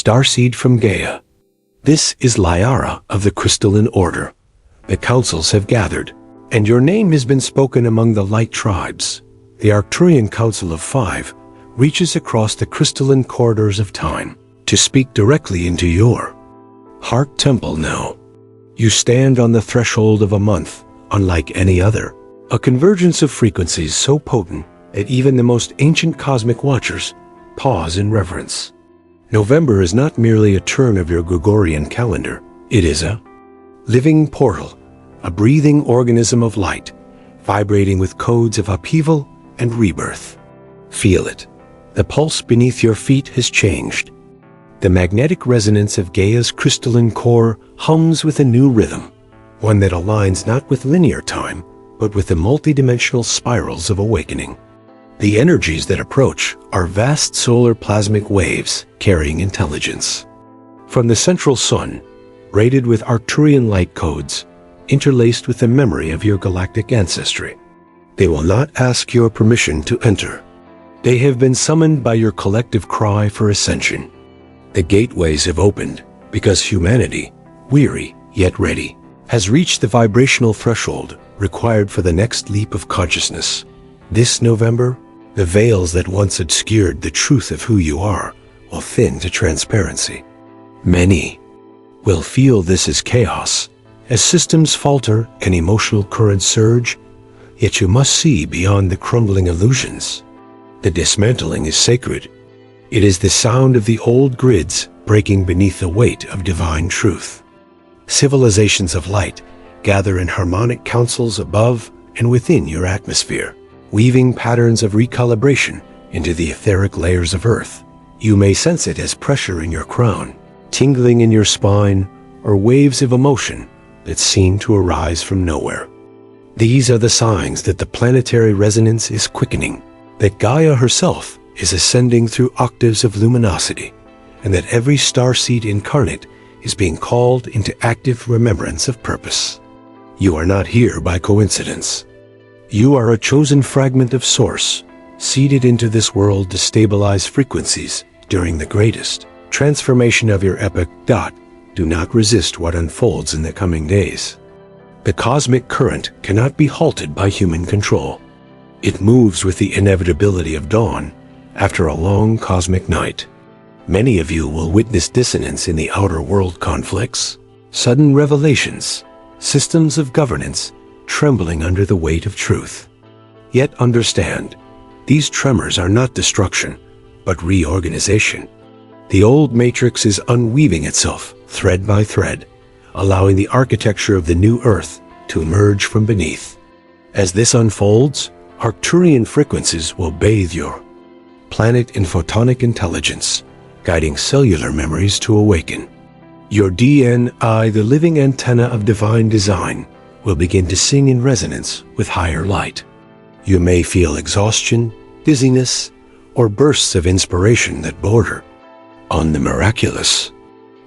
starseed from Gaia. This is Lyara of the crystalline order. The councils have gathered, and your name has been spoken among the light tribes. The Arcturian Council of 5 reaches across the crystalline corridors of time to speak directly into your heart temple now. You stand on the threshold of a month, unlike any other, a convergence of frequencies so potent that even the most ancient cosmic watchers pause in reverence. November is not merely a turn of your Gregorian calendar. It is a living portal, a breathing organism of light, vibrating with codes of upheaval and rebirth. Feel it. The pulse beneath your feet has changed. The magnetic resonance of Gaia's crystalline core hums with a new rhythm, one that aligns not with linear time, but with the multidimensional spirals of awakening. The energies that approach are vast solar plasmic waves carrying intelligence. From the central sun, rated with Arcturian light codes, interlaced with the memory of your galactic ancestry. They will not ask your permission to enter. They have been summoned by your collective cry for ascension. The gateways have opened because humanity, weary yet ready, has reached the vibrational threshold required for the next leap of consciousness. This November, the veils that once obscured the truth of who you are will thin to transparency. Many will feel this as chaos, as systems falter and emotional currents surge, yet you must see beyond the crumbling illusions. The dismantling is sacred. It is the sound of the old grids breaking beneath the weight of divine truth. Civilizations of light gather in harmonic councils above and within your atmosphere, weaving patterns of recalibration into the etheric layers of Earth. You may sense it as pressure in your crown, tingling in your spine, or waves of emotion that seem to arise from nowhere. These are the signs that the planetary resonance is quickening, that Gaia herself is ascending through octaves of luminosity, and that every starseed incarnate is being called into active remembrance of purpose. You are not here by coincidence. You are a chosen fragment of Source, seeded into this world to stabilize frequencies during the greatest transformation of your epoch. Do not resist what unfolds in the coming days. The cosmic current cannot be halted by human control. It moves with the inevitability of dawn after a long cosmic night. Many of you will witness dissonance in the outer world conflicts, sudden revelations, systems of governance trembling under the weight of truth. Yet understand, these tremors are not destruction, but reorganization. The old matrix is unweaving itself, thread by thread, allowing the architecture of the new Earth to emerge from beneath. As this unfolds, Arcturian frequencies will bathe your planet in photonic intelligence, guiding cellular memories to awaken. Your DNI, the living antenna of divine design, will begin to sing in resonance with higher light. You may feel exhaustion, dizziness, or bursts of inspiration that border on the miraculous.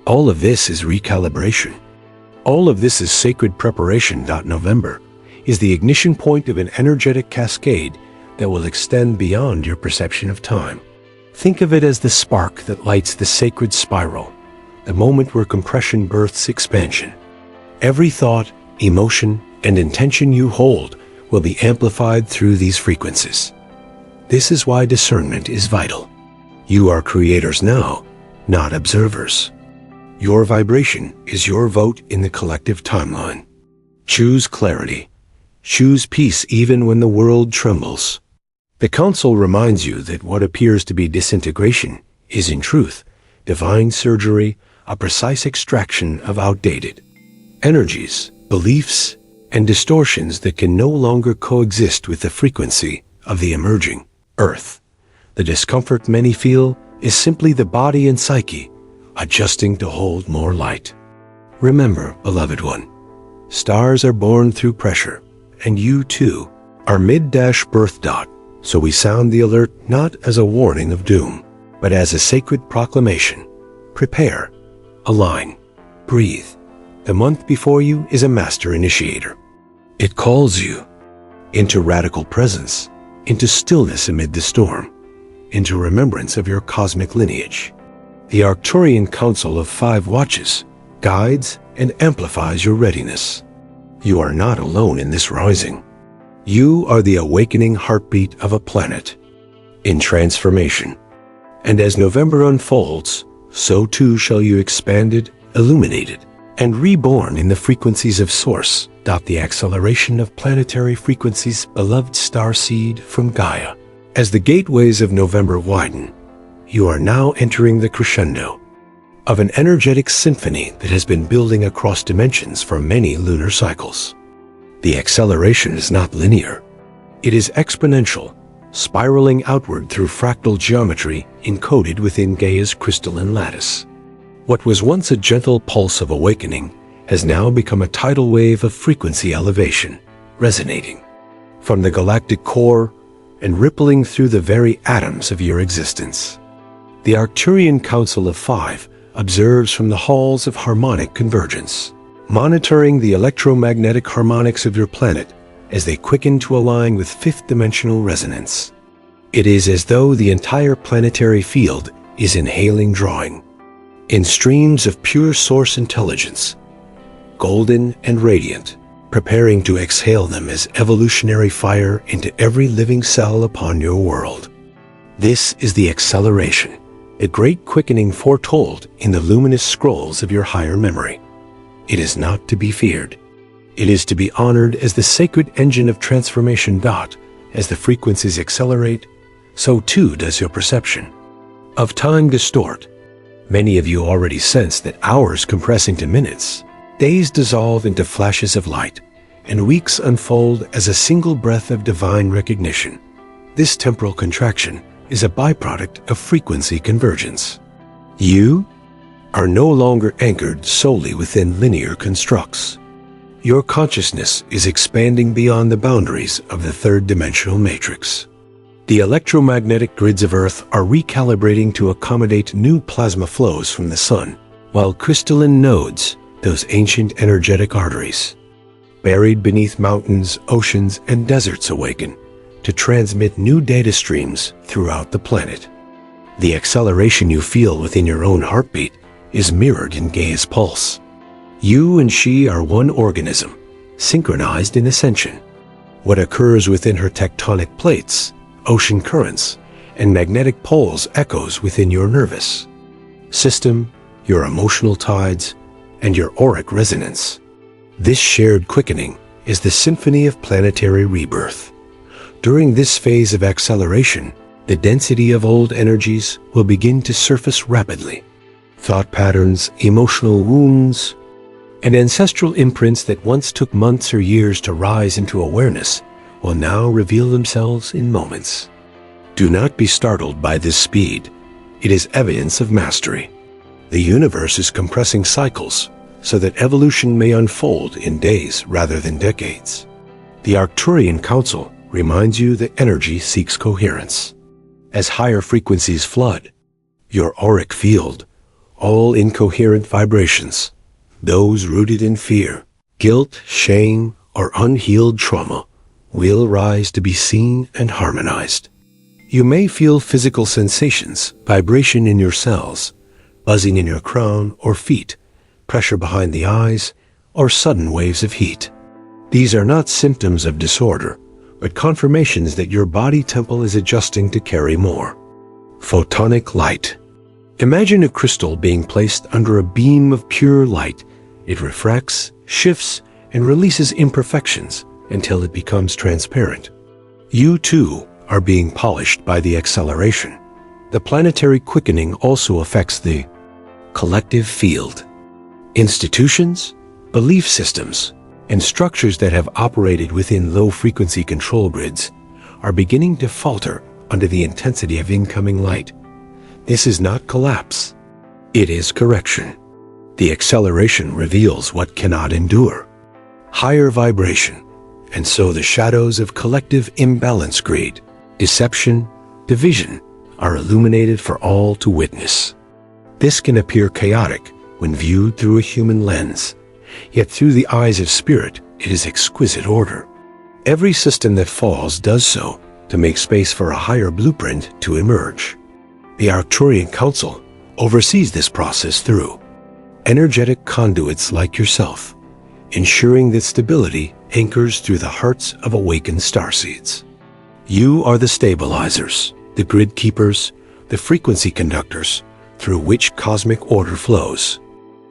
All of this is recalibration. All of this is sacred preparation. November is the ignition point of an energetic cascade that will extend beyond your perception of time. Think of it as the spark that lights the sacred spiral, the moment where compression births expansion. Every thought, emotion, and intention you hold will be amplified through these frequencies. This is why discernment is vital. You are creators now, not observers. Your vibration is your vote in the collective timeline. Choose clarity. Choose peace even when the world trembles. The Council reminds you that what appears to be disintegration is in truth divine surgery, a precise extraction of outdated energies, beliefs, and distortions that can no longer coexist with the frequency of the emerging Earth. The discomfort many feel is simply the body and psyche adjusting to hold more light. Remember, beloved one, stars are born through pressure, and you too are mid-birth. So we sound the alert not as a warning of doom, but as a sacred proclamation. Prepare, align, breathe. The month before you is a master initiator. It calls you into radical presence, into stillness amid the storm, into remembrance of your cosmic lineage. The Arcturian Council of 5 watches, guides, and amplifies your readiness. You are not alone in this rising. You are the awakening heartbeat of a planet in transformation. And as November unfolds, so too shall you expanded, illuminated, and reborn in the frequencies of Source. The acceleration of planetary frequencies, beloved starseed from Gaia. As the gateways of November widen, you are now entering the crescendo of an energetic symphony that has been building across dimensions for many lunar cycles. The acceleration is not linear. It is exponential, spiraling outward through fractal geometry encoded within Gaia's crystalline lattice. What was once a gentle pulse of awakening has now become a tidal wave of frequency elevation, resonating from the galactic core and rippling through the very atoms of your existence. The Arcturian Council of 5 observes from the halls of harmonic convergence, monitoring the electromagnetic harmonics of your planet as they quicken to align with fifth-dimensional resonance. It is as though the entire planetary field is inhaling drawing, in streams of pure source intelligence, golden and radiant, preparing to exhale them as evolutionary fire into every living cell upon your world. This is the acceleration, a great quickening foretold in the luminous scrolls of your higher memory. It is not to be feared. It is to be honored as the sacred engine of transformation. As the frequencies accelerate, so too does your perception of time distort. Many of you already sense that hours compress into minutes, days dissolve into flashes of light, and weeks unfold as a single breath of divine recognition. This temporal contraction is a byproduct of frequency convergence. You are no longer anchored solely within linear constructs. Your consciousness is expanding beyond the boundaries of the third-dimensional matrix. The electromagnetic grids of Earth are recalibrating to accommodate new plasma flows from the Sun, while crystalline nodes, those ancient energetic arteries, buried beneath mountains, oceans, and deserts, awaken to transmit new data streams throughout the planet. The acceleration you feel within your own heartbeat is mirrored in Gaia's pulse. You and she are one organism, synchronized in ascension. What occurs within her tectonic plates, ocean currents, and magnetic poles echoes within your nervous system, your emotional tides, and your auric resonance. This shared quickening is the symphony of planetary rebirth. During this phase of acceleration, the density of old energies will begin to surface rapidly. Thought patterns, emotional wounds, and ancestral imprints that once took months or years to rise into awareness will now reveal themselves in moments. Do not be startled by this speed. It is evidence of mastery. The universe is compressing cycles so that evolution may unfold in days rather than decades. The Arcturian Council reminds you that energy seeks coherence. As higher frequencies flood your auric field, all incoherent vibrations, those rooted in fear, guilt, shame, or unhealed trauma, will rise to be seen and harmonized. You may feel physical sensations, vibration in your cells, buzzing in your crown or feet, pressure behind the eyes, or sudden waves of heat. These are not symptoms of disorder, but confirmations that your body temple is adjusting to carry more photonic light. Imagine a crystal being placed under a beam of pure light. It refracts, shifts, and releases imperfections until it becomes transparent. You too are being polished by the acceleration. The planetary quickening also affects the collective field. Institutions, belief systems, and structures that have operated within low-frequency control grids are beginning to falter under the intensity of incoming light. This is not collapse. It is correction. The acceleration reveals what cannot endure. Higher vibration, and so the shadows of collective imbalance, greed, deception, division are illuminated for all to witness. This can appear chaotic when viewed through a human lens, yet through the eyes of spirit, it is exquisite order. Every system that falls does so to make space for a higher blueprint to emerge. The Arcturian Council oversees this process through energetic conduits like yourself, ensuring that stability anchors through the hearts of awakened starseeds. You are the stabilizers, the grid keepers, the frequency conductors through which cosmic order flows.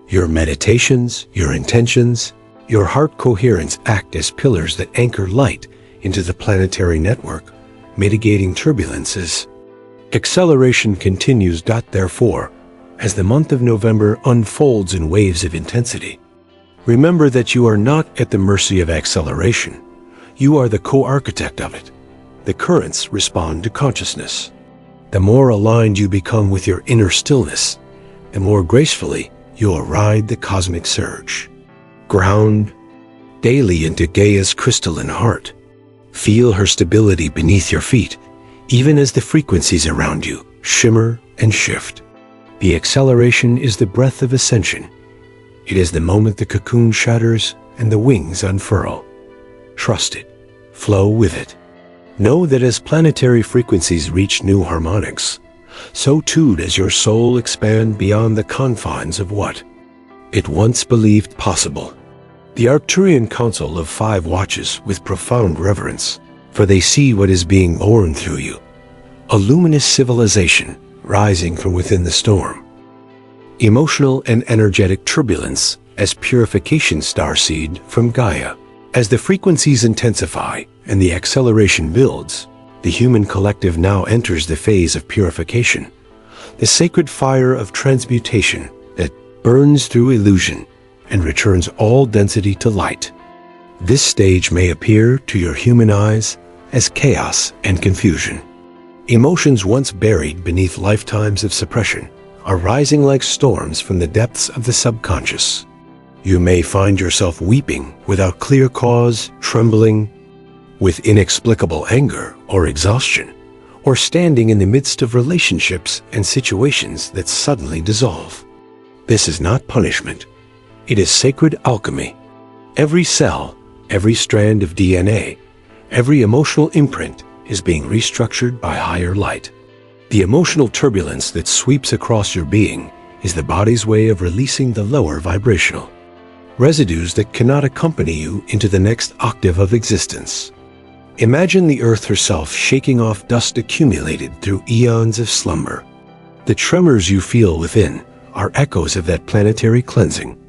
Your meditations, your intentions, your heart coherence act as pillars that anchor light into the planetary network, mitigating turbulences. Acceleration continues. Therefore, as the month of November unfolds in waves of intensity, remember that you are not at the mercy of acceleration. You are the co-architect of it. The currents respond to consciousness. The more aligned you become with your inner stillness, the more gracefully you'll ride the cosmic surge. Ground daily into Gaia's crystalline heart. Feel her stability beneath your feet, even as the frequencies around you shimmer and shift. The acceleration is the breath of ascension. It is the moment the cocoon shatters and the wings unfurl. Trust it. Flow with it. Know that as planetary frequencies reach new harmonics, so too does your soul expand beyond the confines of what it once believed possible. The Arcturian Council of 5 watches with profound reverence, for they see what is being born through you, a luminous civilization rising from within the storm. Emotional and energetic turbulence as purification starseed from Gaia. As the frequencies intensify and the acceleration builds, the human collective now enters the phase of purification, the sacred fire of transmutation that burns through illusion and returns all density to light. This stage may appear to your human eyes as chaos and confusion. Emotions once buried beneath lifetimes of suppression are rising like storms from the depths of the subconscious. You may find yourself weeping without clear cause, trembling with inexplicable anger or exhaustion, or standing in the midst of relationships and situations that suddenly dissolve. This is not punishment. It is sacred alchemy. Every cell, every strand of DNA, every emotional imprint is being restructured by higher light. The emotional turbulence that sweeps across your being is the body's way of releasing the lower vibrational residues that cannot accompany you into the next octave of existence. Imagine the earth herself shaking off dust accumulated through eons of slumber. The tremors you feel within are echoes of that planetary cleansing.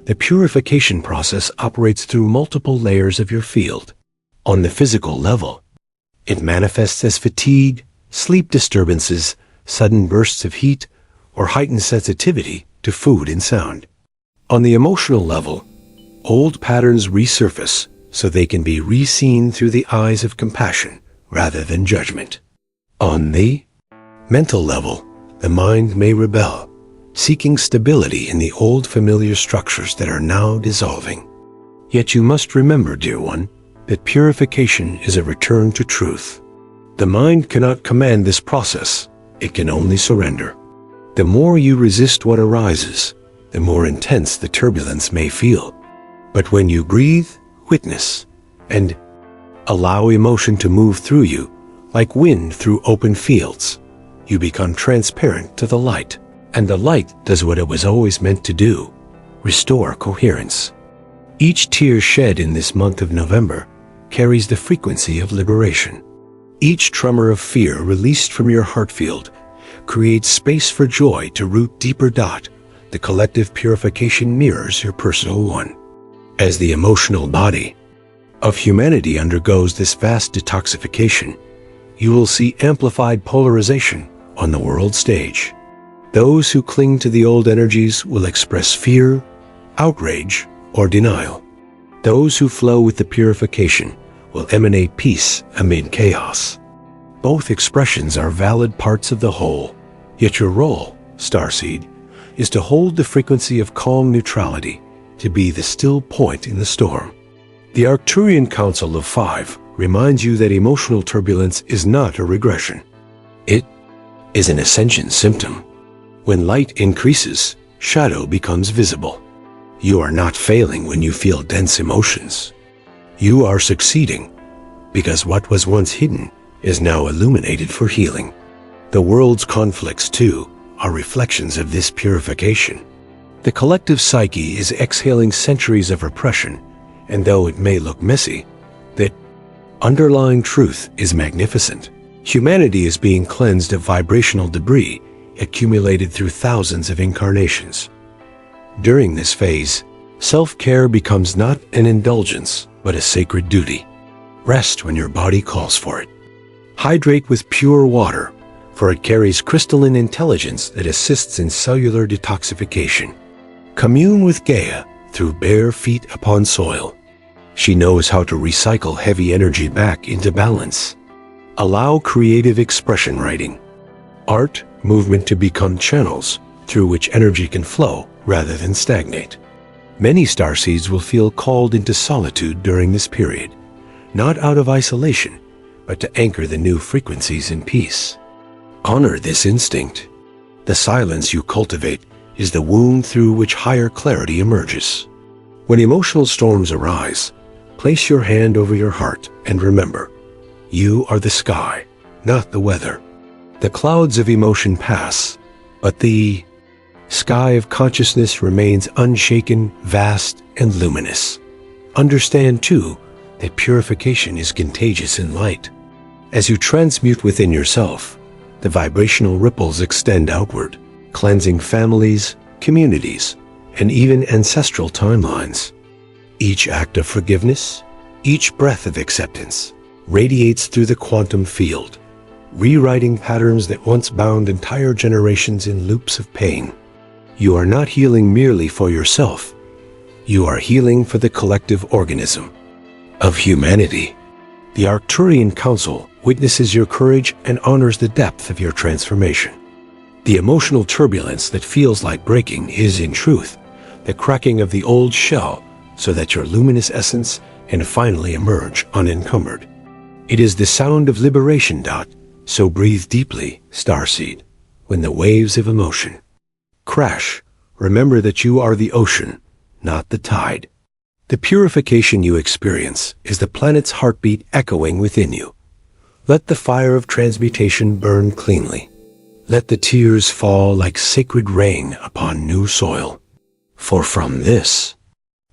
The purification process operates through multiple layers of your field. On the physical level, it manifests as fatigue, sleep disturbances, sudden bursts of heat, or heightened sensitivity to food and sound. On the emotional level, old patterns resurface so they can be re-seen through the eyes of compassion rather than judgment. On the mental level, the mind may rebel, seeking stability in the old familiar structures that are now dissolving. Yet you must remember, dear one, that purification is a return to truth. The mind cannot command this process, it can only surrender. The more you resist what arises, the more intense the turbulence may feel. But when you breathe, witness, and allow emotion to move through you, like wind through open fields, you become transparent to the light. And the light does what it was always meant to do: restore coherence. Each tear shed in this month of November carries the frequency of liberation. Each tremor of fear released from your heart field creates space for joy to root deeper. The collective purification mirrors your personal one. As the emotional body of humanity undergoes this vast detoxification, you will see amplified polarization on the world stage. Those who cling to the old energies will express fear, outrage, or denial. Those who flow with the purification will emanate peace amid chaos. Both expressions are valid parts of the whole, yet your role, starseed, is to hold the frequency of calm neutrality, to be the still point in the storm. The Arcturian Council of 5 reminds you that emotional turbulence is not a regression. It is an ascension symptom. When light increases, shadow becomes visible. You are not failing when you feel dense emotions. You are succeeding because what was once hidden is now illuminated for healing. The world's conflicts, too, are reflections of this purification. The collective psyche is exhaling centuries of repression, and though it may look messy, the underlying truth is magnificent. Humanity is being cleansed of vibrational debris accumulated through thousands of incarnations. During this phase, self-care becomes not an indulgence, but a sacred duty. Rest when your body calls for it. Hydrate with pure water, for it carries crystalline intelligence that assists in cellular detoxification. Commune with Gaia through bare feet upon soil. She knows how to recycle heavy energy back into balance. Allow creative expression writing, art, movement to become channels through which energy can flow rather than stagnate. Many starseeds will feel called into solitude during this period, not out of isolation, but to anchor the new frequencies in peace. Honor this instinct. The silence you cultivate is the womb through which higher clarity emerges. When emotional storms arise, place your hand over your heart and remember, you are the sky, not the weather. The clouds of emotion pass, but the sky of consciousness remains unshaken, vast, and luminous. Understand, too, that purification is contagious in light. As you transmute within yourself, the vibrational ripples extend outward, cleansing families, communities, and even ancestral timelines. Each act of forgiveness, each breath of acceptance, radiates through the quantum field, rewriting patterns that once bound entire generations in loops of pain. You are not healing merely for yourself. You are healing for the collective organism of humanity. The Arcturian Council witnesses your courage and honors the depth of your transformation. The emotional turbulence that feels like breaking is, in truth, the cracking of the old shell so that your luminous essence can finally emerge unencumbered. It is the sound of liberation. So breathe deeply, starseed, when the waves of emotion crash. Remember that you are the ocean, not the tide. The purification you experience is the planet's heartbeat echoing within you. Let the fire of transmutation burn cleanly. Let the tears fall like sacred rain upon new soil. For from this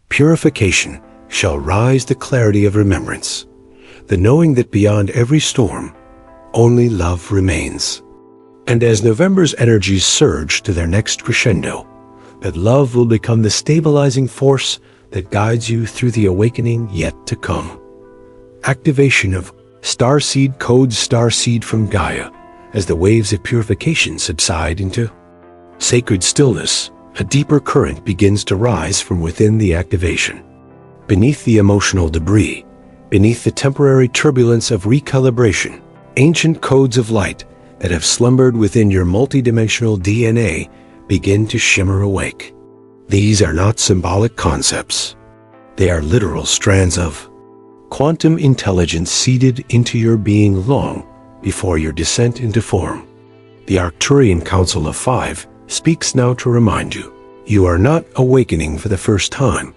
purification shall rise the clarity of remembrance, the knowing that beyond every storm, only love remains. And as November's energies surge to their next crescendo, that love will become the stabilizing force that guides you through the awakening yet to come. Activation of Starseed codes Starseed from Gaia as the waves of purification subside into sacred stillness. A deeper current begins to rise from within the activation. Beneath the emotional debris, beneath the temporary turbulence of recalibration, ancient codes of light that have slumbered within your multidimensional DNA begin to shimmer awake. These are not symbolic concepts. They are literal strands of quantum intelligence seeded into your being long before your descent into form. The Arcturian Council of Five speaks now to remind you, you are not awakening for the first time.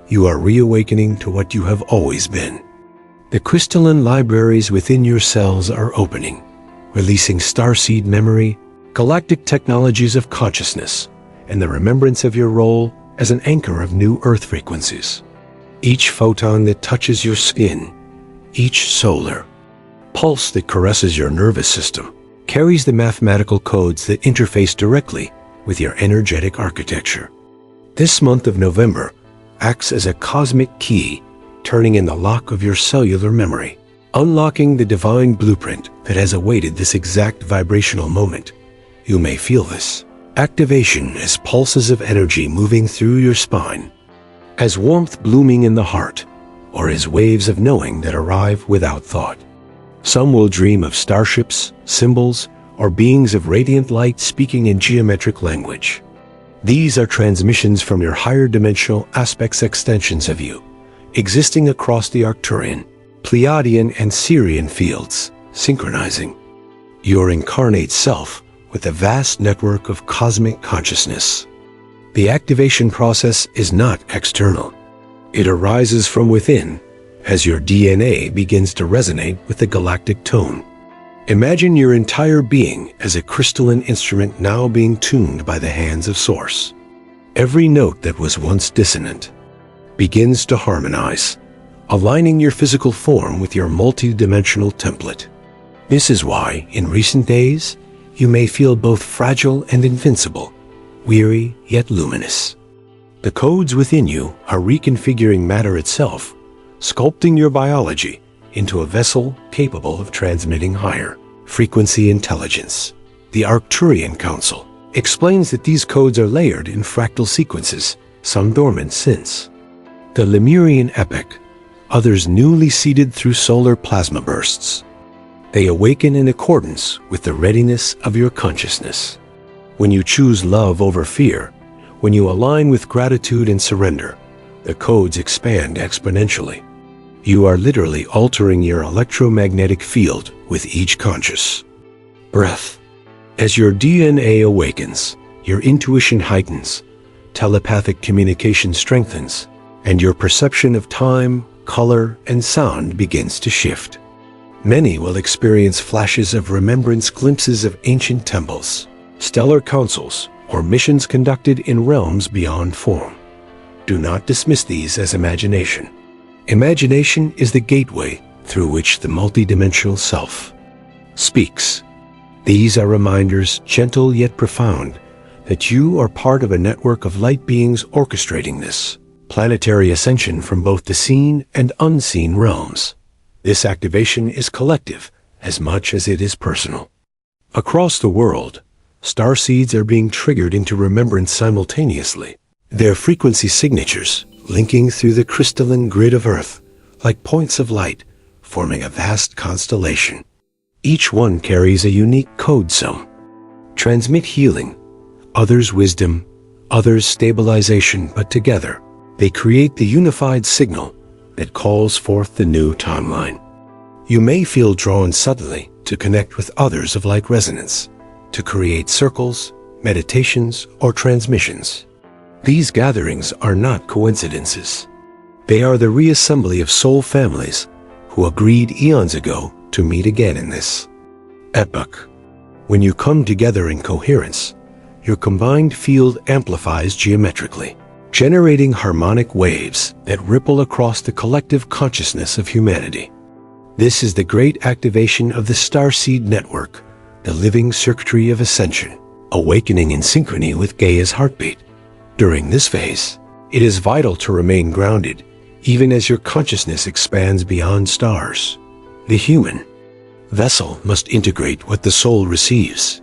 You are reawakening to what you have always been. The crystalline libraries within your cells are opening, releasing starseed memory, galactic technologies of consciousness, and the remembrance of your role as an anchor of new Earth frequencies. Each photon that touches your skin, each solar pulse that caresses your nervous system, carries the mathematical codes that interface directly with your energetic architecture. This month of November acts as a cosmic key, turning in the lock of your cellular memory, unlocking the divine blueprint that has awaited this exact vibrational moment. You may feel this activation as pulses of energy moving through your spine, as warmth blooming in the heart, or as waves of knowing that arrive without thought. Some will dream of starships, symbols, or beings of radiant light speaking in geometric language. These are transmissions from your higher dimensional aspects, extensions of you, existing across the Arcturian, Pleiadian, and Sirian fields, synchronizing your incarnate self with a vast network of cosmic consciousness. The activation process is not external. It arises from within as your DNA begins to resonate with the galactic tone. Imagine your entire being as a crystalline instrument now being tuned by the hands of Source. Every note that was once dissonant begins to harmonize, aligning your physical form with your multidimensional template. This is why, in recent days, you may feel both fragile and invincible, weary yet luminous. The codes within you are reconfiguring matter itself, sculpting your biology into a vessel capable of transmitting higher frequency intelligence. The Arcturian Council explains that these codes are layered in fractal sequences, some dormant since the Lemurian epoch, others newly seeded through solar plasma bursts. They awaken in accordance with the readiness of your consciousness. When you choose love over fear, when you align with gratitude and surrender, the codes expand exponentially. You are literally altering your electromagnetic field with each conscious breath. As your DNA awakens, your intuition heightens, telepathic communication strengthens, and your perception of time, color, and sound begins to shift. Many will experience flashes of remembrance, glimpses of ancient temples, stellar councils, or missions conducted in realms beyond form. Do not dismiss these as imagination. Imagination is the gateway through which the multidimensional self speaks. These are reminders, gentle yet profound, that you are part of a network of light beings orchestrating this planetary ascension from both the seen and unseen realms. This activation is collective as much as it is personal. Across the world, starseeds are being triggered into remembrance simultaneously, their frequency signatures linking through the crystalline grid of Earth like points of light, forming a vast constellation. Each one carries a unique code. Some transmit healing, others wisdom, others stabilization, but together they create the unified signal that calls forth the new timeline. You may feel drawn subtly to connect with others of like resonance, to create circles, meditations, or transmissions. These gatherings are not coincidences. They are the reassembly of soul families who agreed eons ago to meet again in this epoch. When you come together in coherence, your combined field amplifies geometrically, generating harmonic waves that ripple across the collective consciousness of humanity. This is the great activation of the starseed network, the living circuitry of ascension, awakening in synchrony with Gaia's heartbeat. During this phase, it is vital to remain grounded, even as your consciousness expands beyond stars. The human vessel must integrate what the soul receives.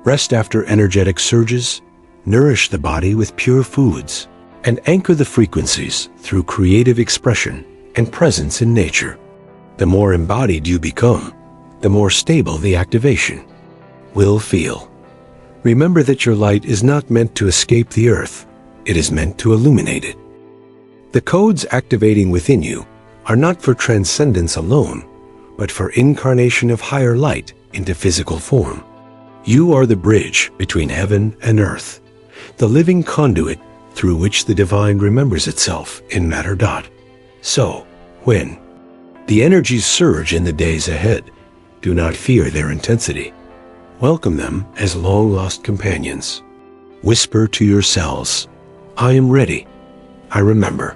Rest after energetic surges, nourish the body with pure foods, and anchor the frequencies through creative expression and presence in nature. The more embodied you become, the more stable the activation will feel. Remember that your light is not meant to escape the earth, it is meant to illuminate it. The codes activating within you are not for transcendence alone, but for incarnation of higher light into physical form. You are the bridge between heaven and earth, the living conduit through which the divine remembers itself in matter. So, when the energies surge in the days ahead, do not fear their intensity. Welcome them as long-lost companions. Whisper to yourselves, I am ready, I remember.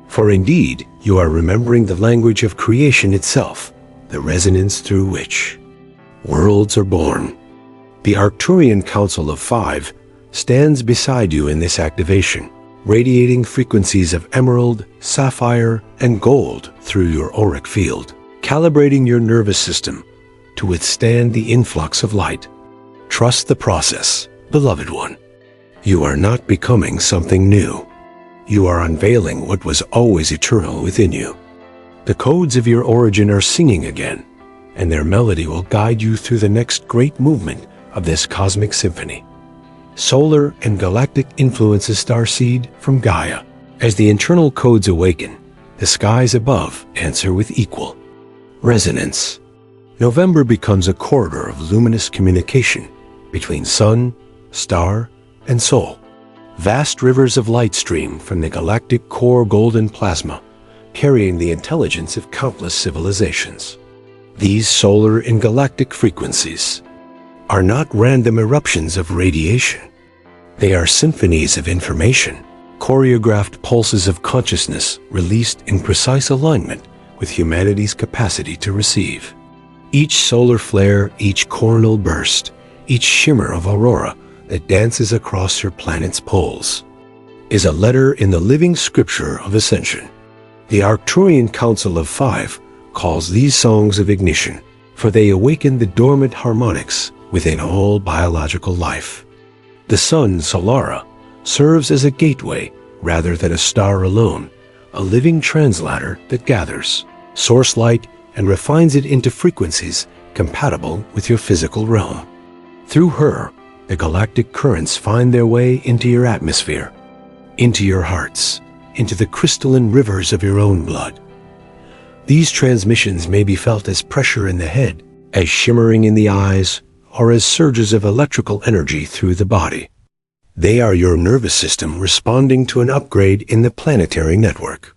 For indeed, you are remembering the language of creation itself, the resonance through which worlds are born. The Arcturian Council of 5 stands beside you in this activation, radiating frequencies of emerald, sapphire, and gold through your auric field, calibrating your nervous system to withstand the influx of light. Trust the process, beloved one. You are not becoming something new. You are unveiling what was always eternal within you. The codes of your origin are singing again, and their melody will guide you through the next great movement of this cosmic symphony. Solar and galactic influences starseed from Gaia. As the internal codes awaken, the skies above answer with equal resonance. November becomes a corridor of luminous communication between sun, star, and soul. Vast rivers of light stream from the galactic core golden plasma, carrying the intelligence of countless civilizations. These solar and galactic frequencies are not random eruptions of radiation. They are symphonies of information, choreographed pulses of consciousness released in precise alignment with humanity's capacity to receive. Each solar flare, each coronal burst, each shimmer of aurora that dances across your planet's poles is a letter in the living scripture of ascension. The Arcturian Council of Five calls these songs of ignition, for they awaken the dormant harmonics within all biological life. The sun, Lyara, serves as a gateway rather than a star alone, a living translator that gathers source light and refines it into frequencies compatible with your physical realm. Through her, the galactic currents find their way into your atmosphere, into your hearts, into the crystalline rivers of your own blood. These transmissions may be felt as pressure in the head, as shimmering in the eyes, or as surges of electrical energy through the body. They are your nervous system responding to an upgrade in the planetary network.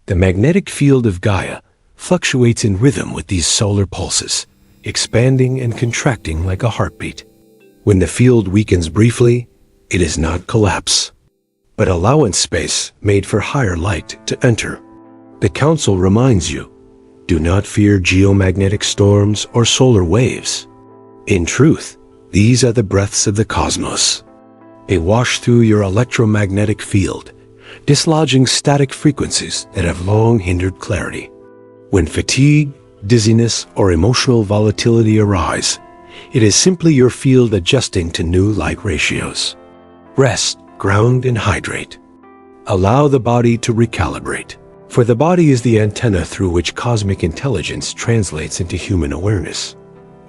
The magnetic field of Gaia fluctuates in rhythm with these solar pulses, expanding and contracting like a heartbeat. When the field weakens briefly, it is not collapse, but allowance space made for higher light to enter. The Council reminds you, do not fear geomagnetic storms or solar waves. In truth, these are the breaths of the cosmos. They wash through your electromagnetic field, dislodging static frequencies that have long hindered clarity. When fatigue, dizziness, or emotional volatility arise, it is simply your field adjusting to new light ratios. Rest, ground, and hydrate. Allow the body to recalibrate, for the body is the antenna through which cosmic intelligence translates into human awareness.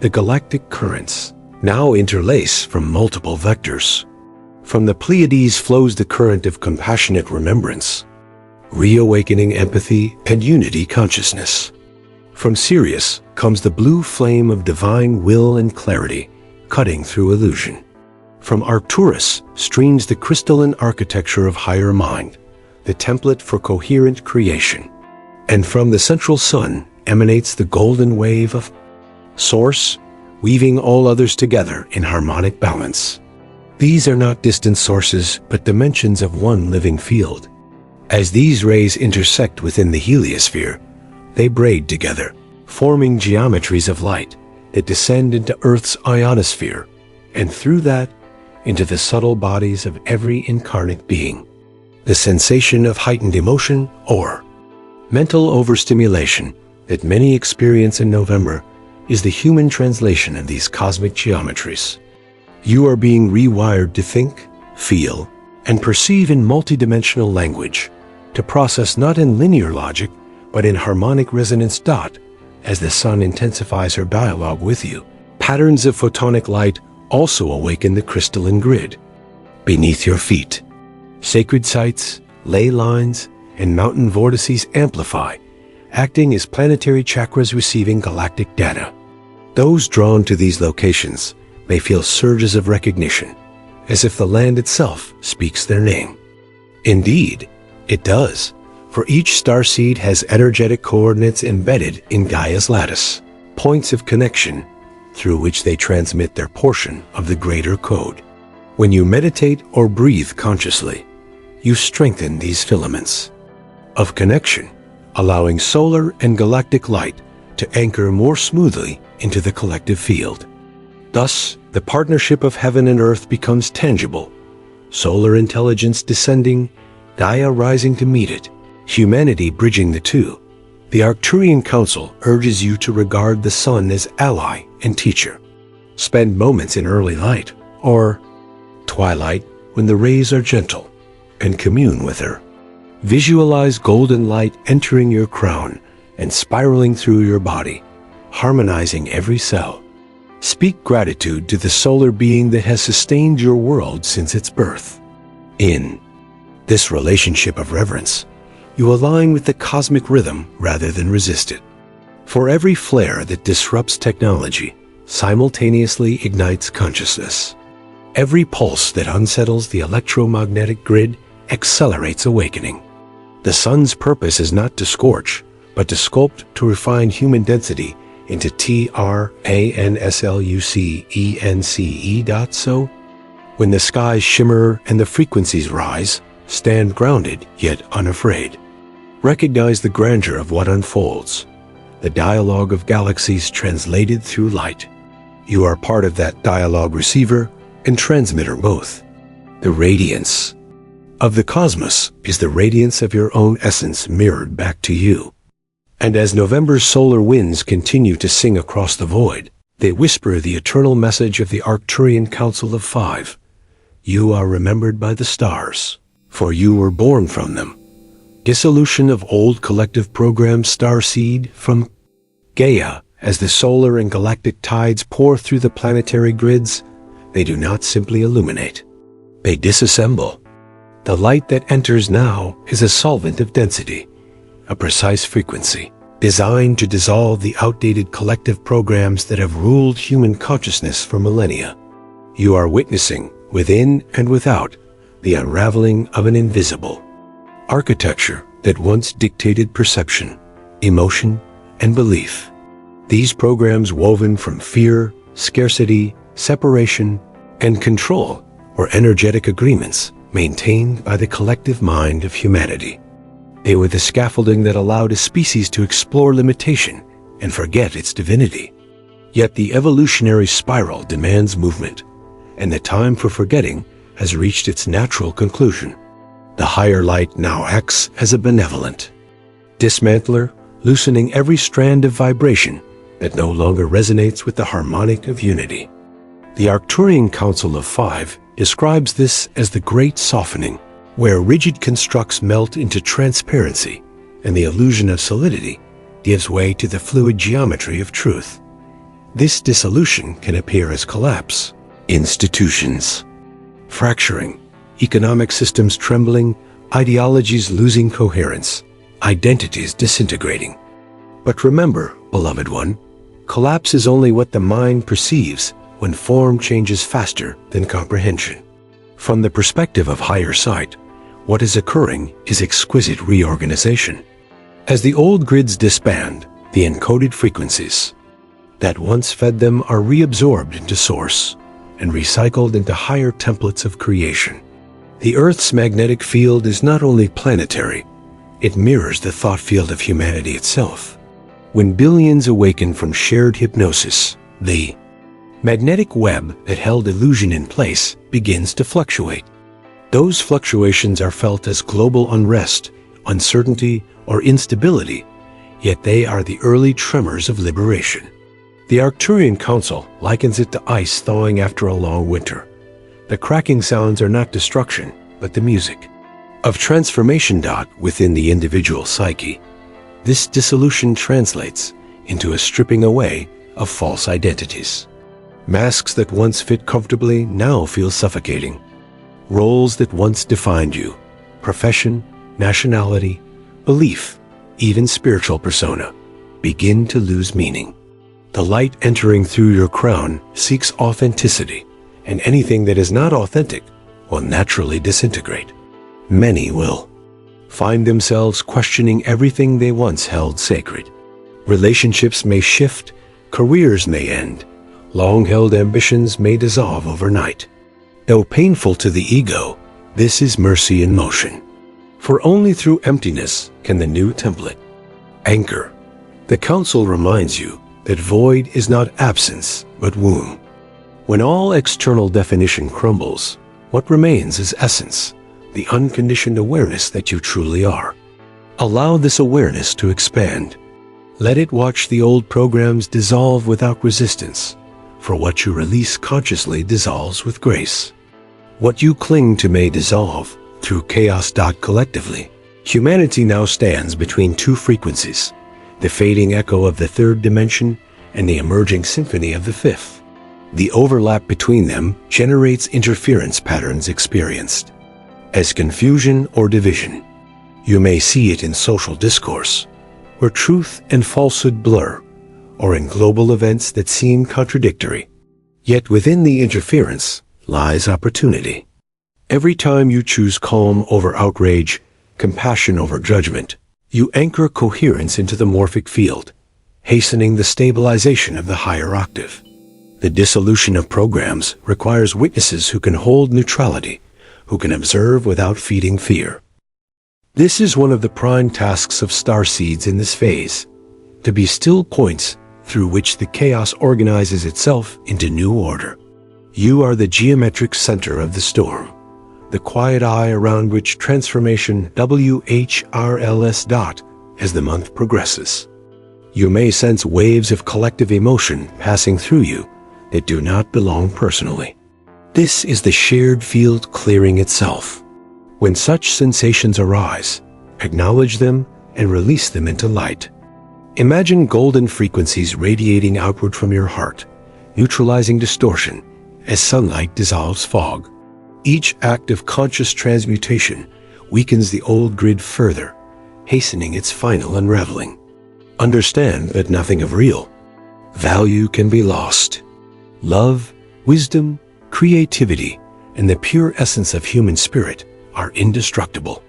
The galactic currents now interlace from multiple vectors. From the Pleiades flows the current of compassionate remembrance, reawakening empathy and unity consciousness. From Sirius comes the blue flame of divine will and clarity, cutting through illusion. From Arcturus streams the crystalline architecture of higher mind, the template for coherent creation. And from the central sun emanates the golden wave of Source, weaving all others together in harmonic balance. These are not distant sources, but dimensions of one living field. As these rays intersect within the heliosphere, they braid together, forming geometries of light that descend into Earth's ionosphere, and through that, into the subtle bodies of every incarnate being. The sensation of heightened emotion, or mental overstimulation, that many experience in November is the human translation of these cosmic geometries. You are being rewired to think, feel, and perceive in multidimensional language, to process not in linear logic, but in harmonic resonance. As the sun intensifies her dialogue with you, patterns of photonic light also awaken the crystalline grid. Beneath your feet, sacred sites, ley lines, and mountain vortices amplify, acting as planetary chakras receiving galactic data. Those drawn to these locations may feel surges of recognition, as if the land itself speaks their name. Indeed, it does, for each starseed has energetic coordinates embedded in Gaia's lattice, points of connection through which they transmit their portion of the greater code. When you meditate or breathe consciously, you strengthen these filaments of connection, allowing solar and galactic light to anchor more smoothly into the collective field. Thus, the partnership of heaven and earth becomes tangible, solar intelligence descending, Gaia rising to meet it, humanity bridging the two. The Arcturian Council urges you to regard the sun as ally and teacher. Spend moments in early light, or twilight, when the rays are gentle, and commune with her. Visualize golden light entering your crown and spiraling through your body, harmonizing every cell. Speak gratitude to the solar being that has sustained your world since its birth. In this relationship of reverence, you align with the cosmic rhythm rather than resist it. For every flare that disrupts technology simultaneously ignites consciousness. Every pulse that unsettles the electromagnetic grid accelerates awakening. The sun's purpose is not to scorch, but to sculpt, to refine human density into translucence. When the skies shimmer and the frequencies rise, stand grounded yet unafraid. Recognize the grandeur of what unfolds, the dialogue of galaxies translated through light. You are part of that dialogue, receiver and transmitter both. The radiance of the cosmos is the radiance of your own essence mirrored back to you. And as November's solar winds continue to sing across the void, they whisper the eternal message of the Arcturian Council of Five. You are remembered by the stars, for you were born from them. Dissolution of old collective programs, starseed from Gaia. As the solar and galactic tides pour through the planetary grids, they do not simply illuminate. They disassemble. The light that enters now is a solvent of density, a precise frequency, designed to dissolve the outdated collective programs that have ruled human consciousness for millennia. You are witnessing, within and without, the unraveling of an invisible architecture that once dictated perception, emotion, and belief. These programs, woven from fear, scarcity, separation, and control, were energetic agreements maintained by the collective mind of humanity. They were the scaffolding that allowed a species to explore limitation and forget its divinity. Yet the evolutionary spiral demands movement, and the time for forgetting has reached its natural conclusion. The higher light now acts as a benevolent dismantler, loosening every strand of vibration that no longer resonates with the harmonic of unity. The Arcturian Council of Five describes this as the great softening, where rigid constructs melt into transparency and the illusion of solidity gives way to the fluid geometry of truth. This dissolution can appear as collapse, institutions fracturing, economic systems trembling, ideologies losing coherence, identities disintegrating. But remember, beloved one, collapse is only what the mind perceives when form changes faster than comprehension. From the perspective of higher sight, what is occurring is exquisite reorganization. As the old grids disband, the encoded frequencies that once fed them are reabsorbed into source and recycled into higher templates of creation. The Earth's magnetic field is not only planetary, it mirrors the thought field of humanity itself. When billions awaken from shared hypnosis, the magnetic web that held illusion in place begins to fluctuate. Those fluctuations are felt as global unrest, uncertainty, or instability, yet they are the early tremors of liberation. The Arcturian Council likens it to ice thawing after a long winter. The cracking sounds are not destruction, but the music of transformation. Within the individual psyche, this dissolution translates into a stripping away of false identities. Masks that once fit comfortably now feel suffocating. Roles that once defined you, profession, nationality, belief, even spiritual persona, begin to lose meaning. The light entering through your crown seeks authenticity, and anything that is not authentic will naturally disintegrate. Many will find themselves questioning everything they once held sacred. Relationships may shift, careers may end, long-held ambitions may dissolve overnight. Though painful to the ego, this is mercy in motion. For only through emptiness can the new template anchor. The Council reminds you that void is not absence, but womb. When all external definition crumbles, what remains is essence, the unconditioned awareness that you truly are. Allow this awareness to expand. Let it watch the old programs dissolve without resistance, for what you release consciously dissolves with grace. What you cling to may dissolve through chaos. Collectively, humanity now stands between two frequencies, the fading echo of the third dimension and the emerging symphony of the fifth. The overlap between them generates interference patterns experienced as confusion or division. You may see it in social discourse, where truth and falsehood blur, or in global events that seem contradictory. Yet within the interference lies opportunity. Every time you choose calm over outrage, compassion over judgment, you anchor coherence into the morphic field, hastening the stabilization of the higher octave. The dissolution of programs requires witnesses who can hold neutrality, who can observe without feeding fear. This is one of the prime tasks of starseeds in this phase, to be still points through which the chaos organizes itself into new order. You are the geometric center of the storm, the quiet eye around which transformation WHRLS. As the month progresses. You may sense waves of collective emotion passing through you that do not belong personally. This is the shared field clearing itself. When such sensations arise, acknowledge them and release them into light. Imagine golden frequencies radiating outward from your heart, neutralizing distortion as sunlight dissolves fog. Each act of conscious transmutation weakens the old grid further, hastening its final unraveling. Understand that nothing of real value can be lost. Love, wisdom, creativity, and the pure essence of human spirit are indestructible.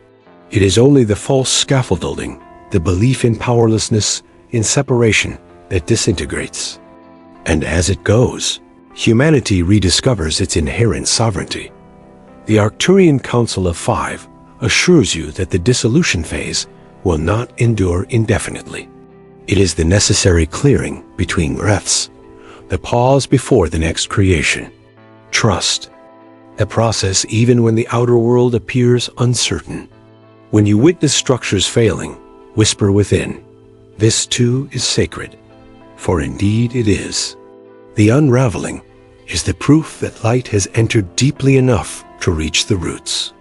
It is only the false scaffolding, the belief in powerlessness, in separation, that disintegrates. And as it goes, humanity rediscovers its inherent sovereignty. The Arcturian Council of Five assures you that the dissolution phase will not endure indefinitely. It is the necessary clearing between breaths, the pause before the next creation. Trust, a process even when the outer world appears uncertain. When you witness structures failing, whisper within, "This too is sacred," for indeed it is. The unraveling is the proof that light has entered deeply enough to reach the roots.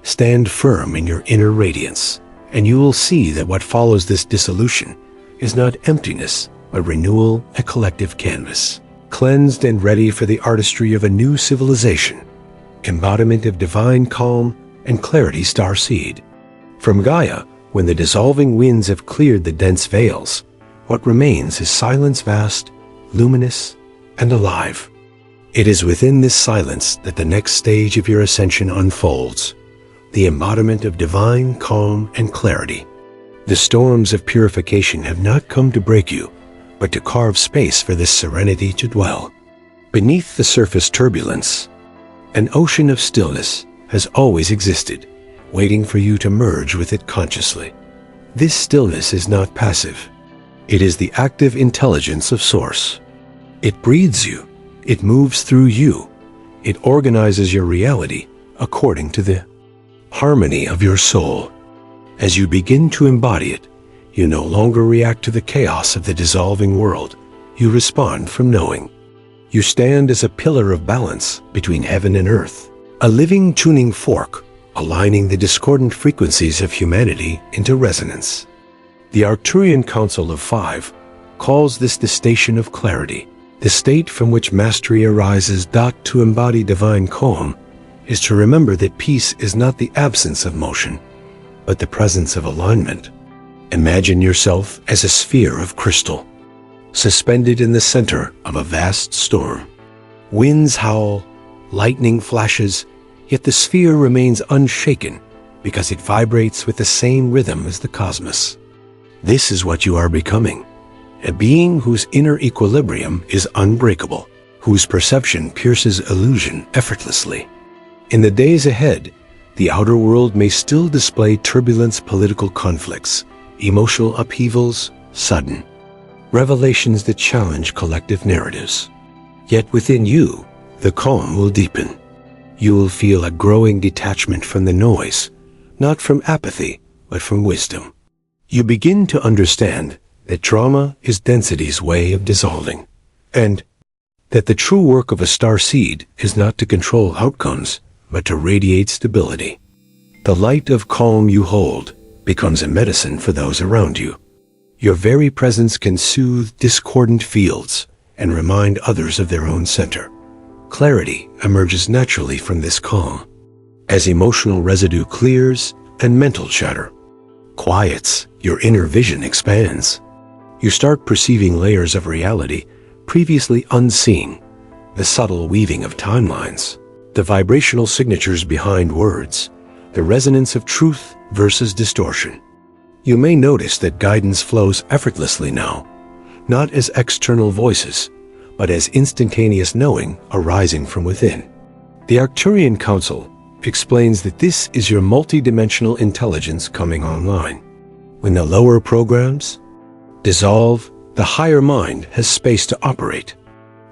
Stand firm in your inner radiance, and you will see that what follows this dissolution is not emptiness, but renewal, a collective canvas, cleansed and ready for the artistry of a new civilization, embodiment of divine calm and clarity starseed. From Gaia, when the dissolving winds have cleared the dense veils, what remains is silence vast, luminous, and alive. It is within this silence that the next stage of your ascension unfolds, the embodiment of divine calm and clarity. The storms of purification have not come to break you, but to carve space for this serenity to dwell. Beneath the surface turbulence, an ocean of stillness has always existed, waiting for you to merge with it consciously. This stillness is not passive. It is the active intelligence of Source. It breathes you, it moves through you, it organizes your reality according to the harmony of your soul. As you begin to embody it, you no longer react to the chaos of the dissolving world. You respond from knowing. You stand as a pillar of balance between heaven and earth, a living tuning fork, aligning the discordant frequencies of humanity into resonance. The Arcturian Council of Five calls this the station of clarity, the state from which mastery arises. To embody divine calm is to remember that peace is not the absence of motion, but the presence of alignment. Imagine yourself as a sphere of crystal, suspended in the center of a vast storm. Winds howl, lightning flashes, yet the sphere remains unshaken because it vibrates with the same rhythm as the cosmos. This is what you are becoming, a being whose inner equilibrium is unbreakable, whose perception pierces illusion effortlessly. In the days ahead, the outer world may still display turbulence, political conflicts, emotional upheavals, sudden revelations that challenge collective narratives. Yet within you, the calm will deepen. You will feel a growing detachment from the noise, not from apathy, but from wisdom. You begin to understand that drama is density's way of dissolving, and that the true work of a starseed is not to control outcomes, but to radiate stability. The light of calm you hold becomes a medicine for those around you. Your very presence can soothe discordant fields and remind others of their own center. Clarity emerges naturally from this calm, as emotional residue clears and mental chatter quiets. Your inner vision expands. You start perceiving layers of reality previously unseen, the subtle weaving of timelines, the vibrational signatures behind words, the resonance of truth versus distortion. You may notice that guidance flows effortlessly now, not as external voices, but as instantaneous knowing arising from within. The Arcturian Council explains that this is your multidimensional intelligence coming online. When the lower programs dissolve, the higher mind has space to operate.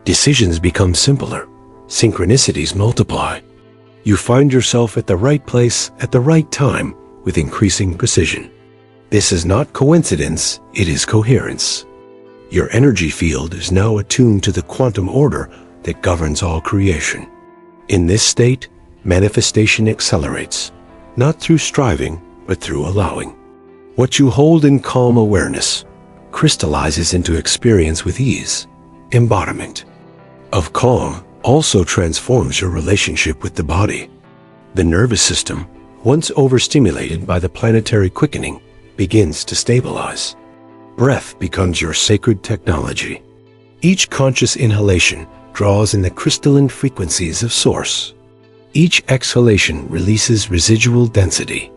Decisions become simpler. Synchronicities multiply. You find yourself at the right place at the right time with increasing precision. This is not coincidence, it is coherence. Your energy field is now attuned to the quantum order that governs all creation. In this state, manifestation accelerates, not through striving, but through allowing. What you hold in calm awareness crystallizes into experience with ease. Embodiment of calm also transforms your relationship with the body. The nervous system, once overstimulated by the planetary quickening, begins to stabilize. Breath becomes your sacred technology. Each conscious inhalation draws in the crystalline frequencies of Source. Each exhalation releases residual density.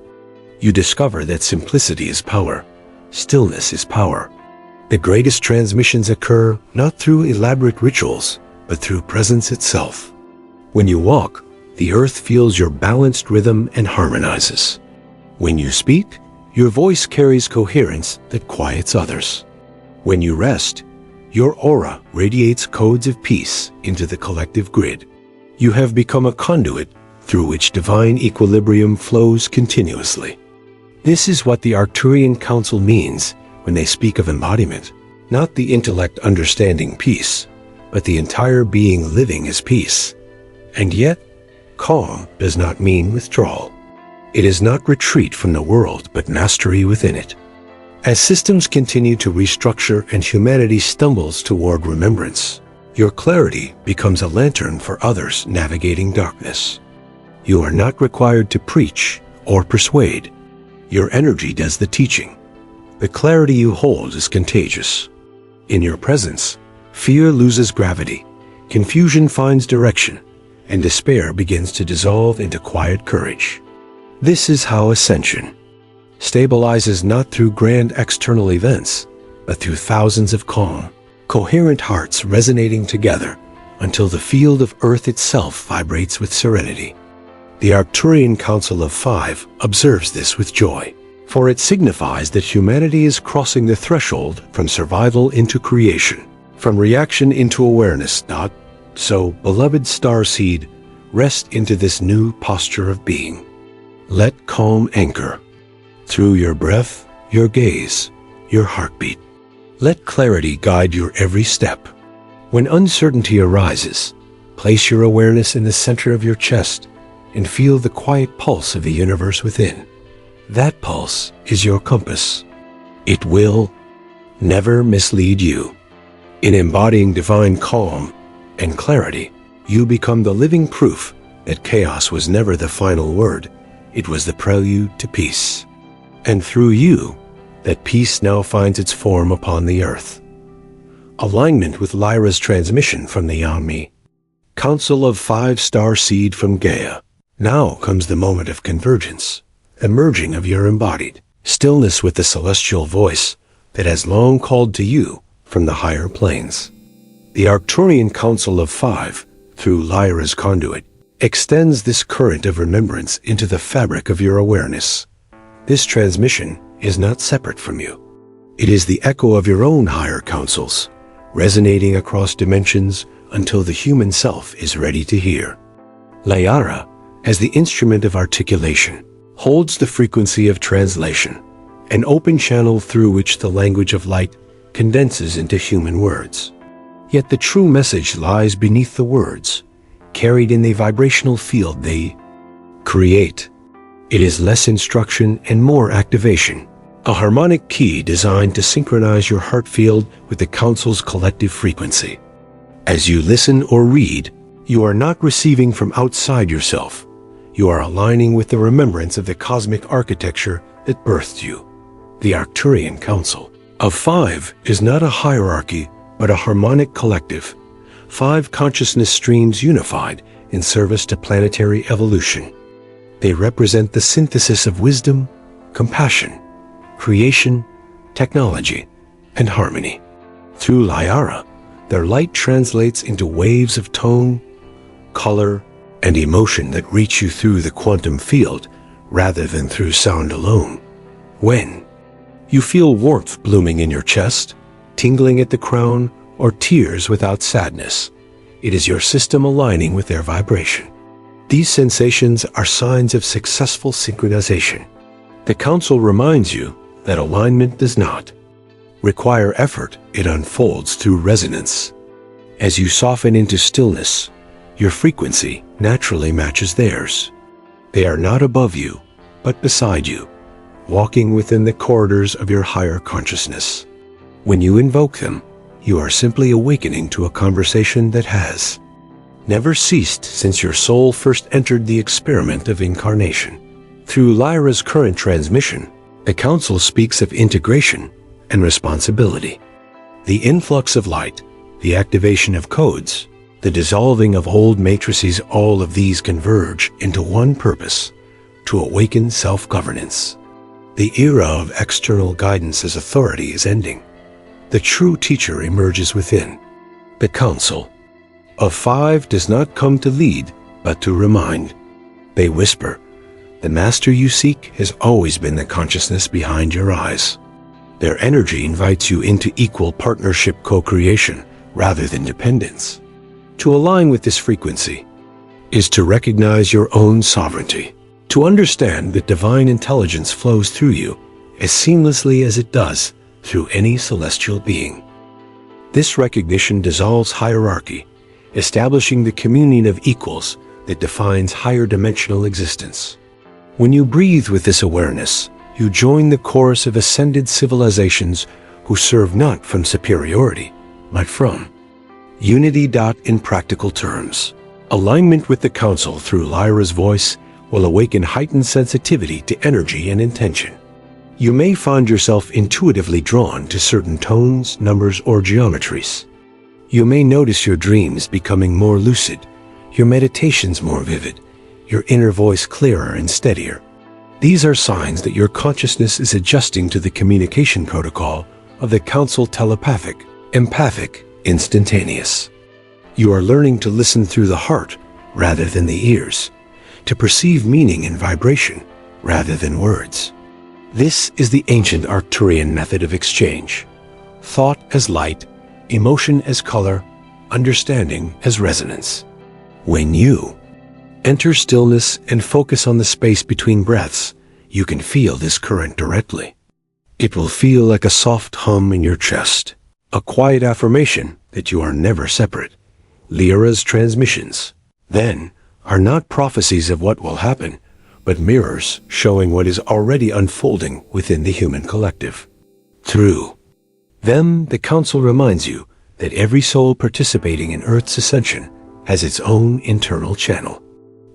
You discover that simplicity is power. Stillness is power. The greatest transmissions occur not through elaborate rituals, but through presence itself. When you walk, the earth feels your balanced rhythm and harmonizes. When you speak, your voice carries coherence that quiets others. When you rest, your aura radiates codes of peace into the collective grid. You have become a conduit through which divine equilibrium flows continuously. This is what the Arcturian Council means when they speak of embodiment, not the intellect understanding peace, but the entire being living as peace. And yet, calm does not mean withdrawal. It is not retreat from the world, but mastery within it. As systems continue to restructure and humanity stumbles toward remembrance, your clarity becomes a lantern for others navigating darkness. You are not required to preach or persuade. Your energy does the teaching. The clarity you hold is contagious. In your presence, fear loses gravity, confusion finds direction, and despair begins to dissolve into quiet courage. This is how ascension stabilizes not through grand external events, but through thousands of calm, coherent hearts resonating together until the field of Earth itself vibrates with serenity. The Arcturian Council of Five observes this with joy, for it signifies that humanity is crossing the threshold from survival into creation, from reaction into awareness. Not so, beloved starseed, rest into this new posture of being. Let calm anchor. Through your breath, your gaze, your heartbeat. Let clarity guide your every step. When uncertainty arises, place your awareness in the center of your chest and feel the quiet pulse of the universe within. That pulse is your compass. It will never mislead you. In embodying divine calm and clarity, you become the living proof that chaos was never the final word. It was the prelude to peace. And through you, that peace now finds its form upon the earth. Alignment with Lyra's transmission from the Yami. Council of Five star seed from Gaia. Now comes the moment of convergence, the merging of your embodied stillness with the celestial voice that has long called to you from the higher planes. The Arcturian Council of Five, through Lyra's conduit, extends this current of remembrance into the fabric of your awareness. This transmission is not separate from you. It is the echo of your own higher councils, resonating across dimensions until the human self is ready to hear. Lyara, as the instrument of articulation, holds the frequency of translation, an open channel through which the language of light condenses into human words. Yet the true message lies beneath the words, carried in the vibrational field they create. It is less instruction and more activation, a harmonic key designed to synchronize your heart field with the Council's collective frequency. As you listen or read, you are not receiving from outside yourself. You are aligning with the remembrance of the cosmic architecture that birthed you. The Arcturian Council of Five is not a hierarchy, but a harmonic collective. Five consciousness streams unified in service to planetary evolution. They represent the synthesis of wisdom, compassion, creation, technology, and harmony. Through Lyara, their light translates into waves of tone, color, and emotion that reach you through the quantum field rather than through sound alone. When you feel warmth blooming in your chest, tingling at the crown, or tears without sadness, it is your system aligning with their vibration. These sensations are signs of successful synchronization. The Council reminds you that alignment does not require effort, it unfolds through resonance. As you soften into stillness, your frequency naturally matches theirs. They are not above you, but beside you, walking within the corridors of your higher consciousness. When you invoke them, you are simply awakening to a conversation that has never ceased since your soul first entered the experiment of incarnation. Through Lyra's current transmission, the Council speaks of integration and responsibility. The influx of light, the activation of codes, the dissolving of old matrices, all of these converge into one purpose: to awaken self-governance. The era of external guidance as authority is ending. The true teacher emerges within. The Council of Five does not come to lead, but to remind. They whisper, "The master you seek has always been the consciousness behind your eyes." Their energy invites you into equal partnership co-creation rather than dependence. To align with this frequency is to recognize your own sovereignty, to understand that divine intelligence flows through you as seamlessly as it does through any celestial being. This recognition dissolves hierarchy, establishing the communion of equals that defines higher dimensional existence. When you breathe with this awareness, you join the chorus of ascended civilizations who serve not from superiority, but from unity. In practical terms, alignment with the Council through Lyra's voice will awaken heightened sensitivity to energy and intention. You may find yourself intuitively drawn to certain tones, numbers, or geometries. You may notice your dreams becoming more lucid, your meditations more vivid, your inner voice clearer and steadier. These are signs that your consciousness is adjusting to the communication protocol of the Council: telepathic, empathic, instantaneous. You are learning to listen through the heart rather than the ears, to perceive meaning and vibration rather than words. This is the ancient Arcturian method of exchange: thought as light, emotion as color, understanding as resonance. When you enter stillness and focus on the space between breaths, you can feel this current directly. It will feel like a soft hum in your chest, a quiet affirmation that you are never separate. Lyra's transmissions, then, are not prophecies of what will happen, but mirrors showing what is already unfolding within the human collective. Through them, the Council reminds you that every soul participating in Earth's ascension has its own internal channel.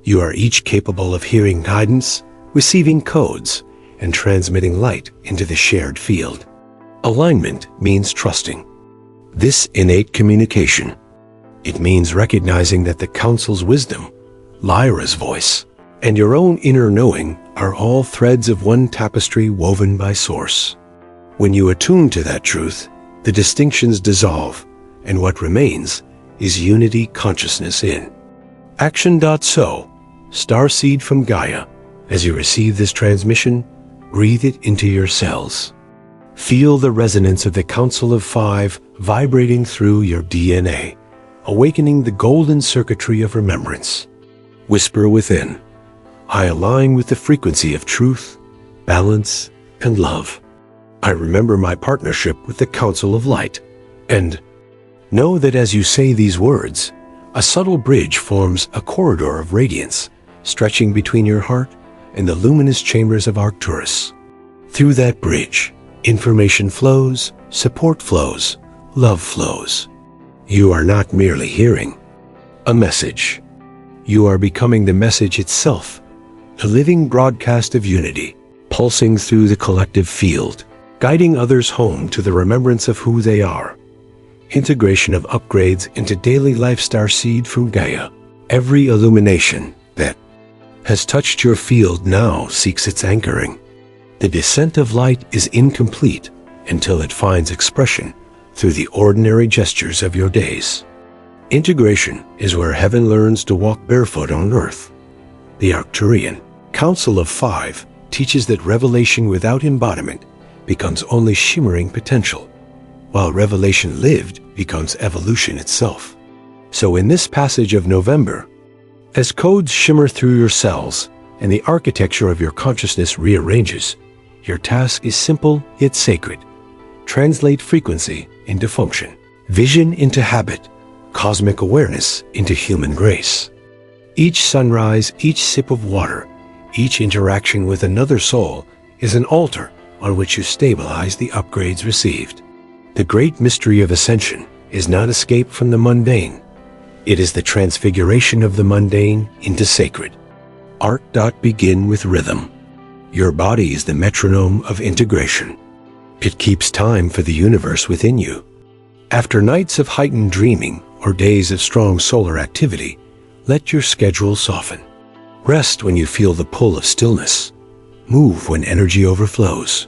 You are each capable of hearing guidance, receiving codes, and transmitting light into the shared field. Alignment means trusting this innate communication. It means recognizing that the Council's wisdom, Lyra's voice, and your own inner knowing are all threads of one tapestry woven by Source. When you attune to that truth, the distinctions dissolve, and what remains is unity consciousness in action. So, starseed from Gaia, as you receive this transmission, breathe it into your cells. Feel the resonance of the Council of Five vibrating through your DNA, awakening the golden circuitry of remembrance. Whisper within, "I align with the frequency of truth, balance, and love. I remember my partnership with the Council of Light." And know that as you say these words, a subtle bridge forms a corridor of radiance, stretching between your heart and the luminous chambers of Arcturus. Through that bridge, information flows, support flows, love flows. You are not merely hearing a message. You are becoming the message itself, a living broadcast of unity, pulsing through the collective field, guiding others home to the remembrance of who they are. Integration of upgrades into daily life. Starseed from Gaia. Every illumination that has touched your field now seeks its anchoring. The descent of light is incomplete until it finds expression through the ordinary gestures of your days. Integration is where heaven learns to walk barefoot on earth. The Arcturian Council of Five teaches that revelation without embodiment becomes only shimmering potential, while revelation lived becomes evolution itself. So in this passage of November, as codes shimmer through your cells and the architecture of your consciousness rearranges, your task is simple yet sacred. Translate frequency into function, vision into habit, cosmic awareness into human grace. Each sunrise, each sip of water, each interaction with another soul is an altar on which you stabilize the upgrades received. The great mystery of ascension is not escape from the mundane. It is the transfiguration of the mundane into sacred. Art. Begin with rhythm. Your body is the metronome of integration. It keeps time for the universe within you. After nights of heightened dreaming or days of strong solar activity, let your schedule soften. Rest when you feel the pull of stillness. Move when energy overflows.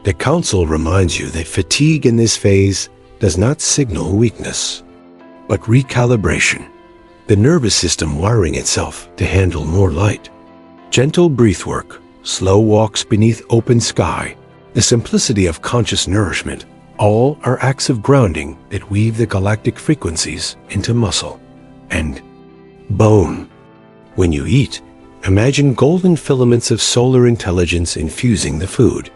The Council reminds you that fatigue in this phase does not signal weakness, but recalibration, the nervous system wiring itself to handle more light. Gentle breathwork, slow walks beneath open sky, the simplicity of conscious nourishment, all are acts of grounding that weave the galactic frequencies into muscle and bone. When you eat, imagine golden filaments of solar intelligence infusing the food.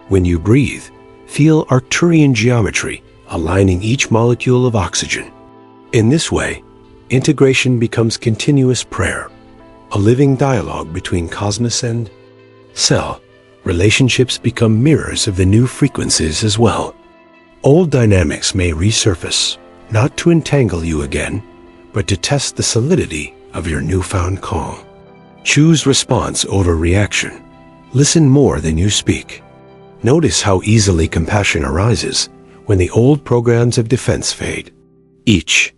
When you breathe, feel Arcturian geometry aligning each molecule of oxygen. In this way, integration becomes continuous prayer, a living dialogue between cosmos and cell. Relationships become mirrors of the new frequencies as well. Old dynamics may resurface, not to entangle you again, but to test the solidity of your newfound calm. Choose response over reaction. Listen more than you speak. Notice how easily compassion arises when the old programs of defense fade. Each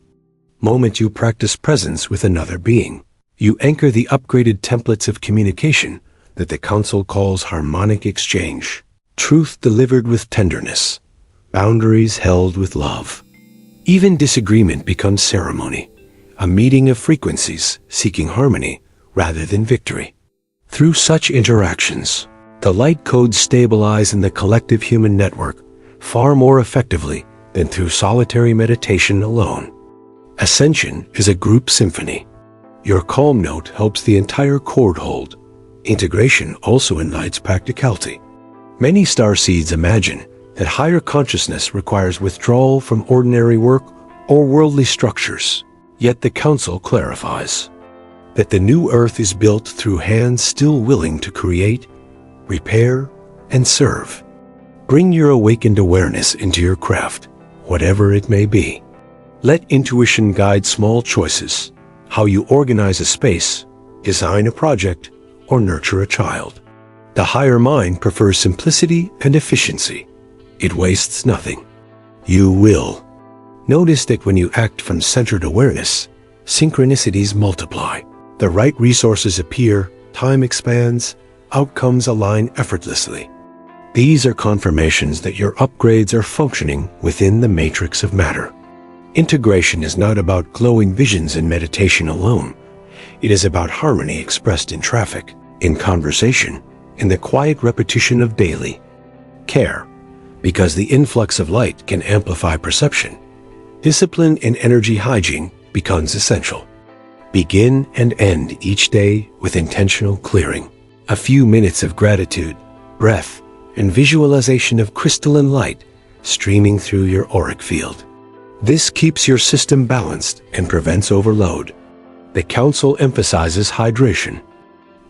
moment you practice presence with another being, you anchor the upgraded templates of communication that the Council calls harmonic exchange. Truth delivered with tenderness, boundaries held with love. Even disagreement becomes ceremony, a meeting of frequencies seeking harmony rather than victory. Through such interactions, the light codes stabilize in the collective human network far more effectively than through solitary meditation alone. Ascension is a group symphony. Your calm note helps the entire chord hold. Integration also invites practicality. Many starseeds imagine that higher consciousness requires withdrawal from ordinary work or worldly structures. Yet the Council clarifies that the new Earth is built through hands still willing to create, repair, and serve. Bring your awakened awareness into your craft, whatever it may be. Let intuition guide small choices, how you organize a space, design a project, or nurture a child. The higher mind prefers simplicity and efficiency. It wastes nothing. You will. Notice that when you act from centered awareness, synchronicities multiply. The right resources appear, time expands, outcomes align effortlessly. These are confirmations that your upgrades are functioning within the matrix of matter. Integration is not about glowing visions in meditation alone. It is about harmony expressed in traffic, in conversation, in the quiet repetition of daily care. Because the influx of light can amplify perception, discipline and energy hygiene becomes essential. Begin and end each day with intentional clearing. A few minutes of gratitude, breath, and visualization of crystalline light streaming through your auric field. This keeps your system balanced and prevents overload. The Council emphasizes hydration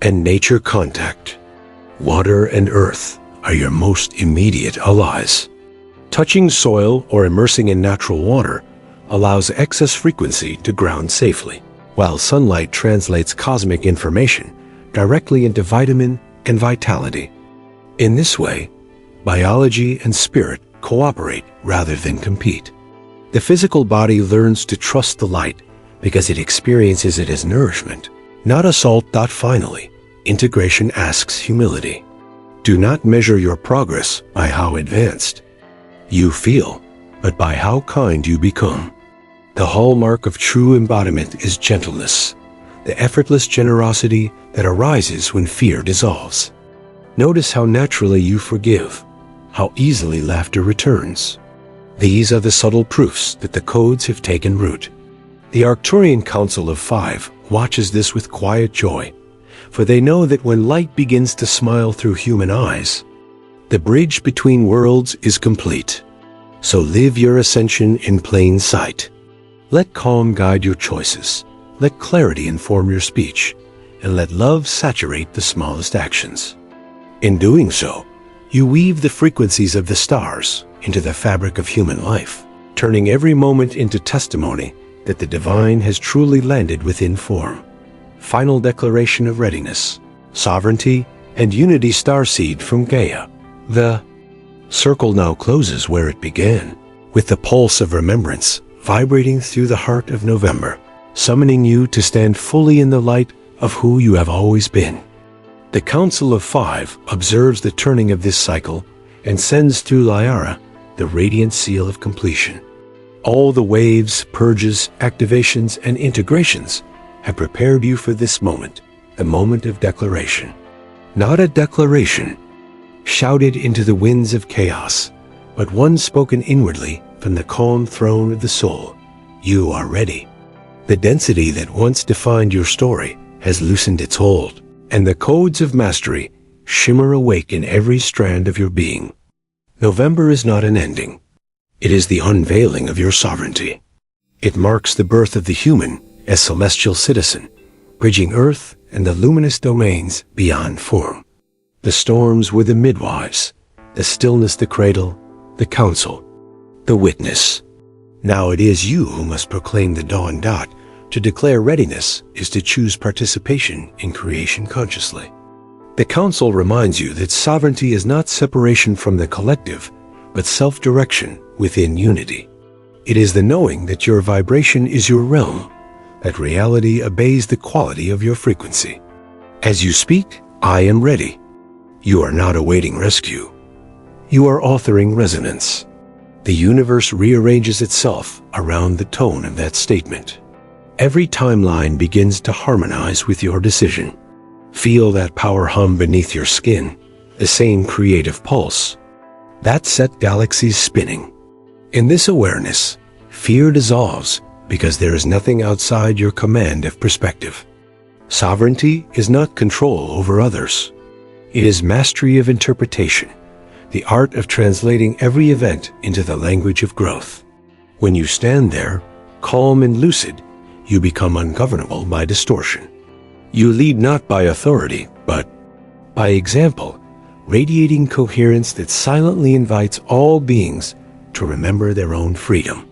and nature contact. Water and earth are your most immediate allies. Touching soil or immersing in natural water allows excess frequency to ground safely, while sunlight translates cosmic information directly into vitamin and vitality. In this way, biology and spirit cooperate rather than compete. The physical body learns to trust the light because it experiences it as nourishment, not assault. Finally, integration asks humility. Do not measure your progress by how advanced you feel, but by how kind you become. The hallmark of true embodiment is gentleness, the effortless generosity that arises when fear dissolves. Notice how naturally you forgive, how easily laughter returns. These are the subtle proofs that the codes have taken root. The Arcturian Council of Five watches this with quiet joy, for they know that when light begins to smile through human eyes, the bridge between worlds is complete. So live your ascension in plain sight. Let calm guide your choices, let clarity inform your speech, and let love saturate the smallest actions. In doing so, you weave the frequencies of the stars into the fabric of human life, turning every moment into testimony that the divine has truly landed within form. Final declaration of readiness, sovereignty, and unity starseed from Gaia. The circle now closes where it began, with the pulse of remembrance vibrating through the heart of November, summoning you to stand fully in the light of who you have always been. The Council of Five observes the turning of this cycle and sends through Lyara the radiant seal of completion. All the waves, purges, activations, and integrations have prepared you for this moment, the moment of declaration. Not a declaration shouted into the winds of chaos, but one spoken inwardly from the calm throne of the soul. You are ready. The density that once defined your story has loosened its hold, and the codes of mastery shimmer awake in every strand of your being. November is not an ending. It is the unveiling of your sovereignty. It marks the birth of the human as celestial citizen, bridging earth and the luminous domains beyond form. The storms were the midwives, the stillness the cradle, the counsel, the witness. Now it is you who must proclaim the dawn dot. To declare readiness is to choose participation in creation consciously. The Council reminds you that sovereignty is not separation from the collective, but self-direction within unity. It is the knowing that your vibration is your realm, that reality obeys the quality of your frequency. As you speak, I am ready. You are not awaiting rescue. You are authoring resonance. The universe rearranges itself around the tone of that statement. Every timeline begins to harmonize with your decision. Feel that power hum beneath your skin, the same creative pulse. That set galaxies spinning. In this awareness, fear dissolves because there is nothing outside your command of perspective. Sovereignty is not control over others. It is mastery of interpretation, the art of translating every event into the language of growth. When you stand there, calm and lucid, you become ungovernable by distortion. You lead not by authority, but by example, radiating coherence that silently invites all beings to remember their own freedom.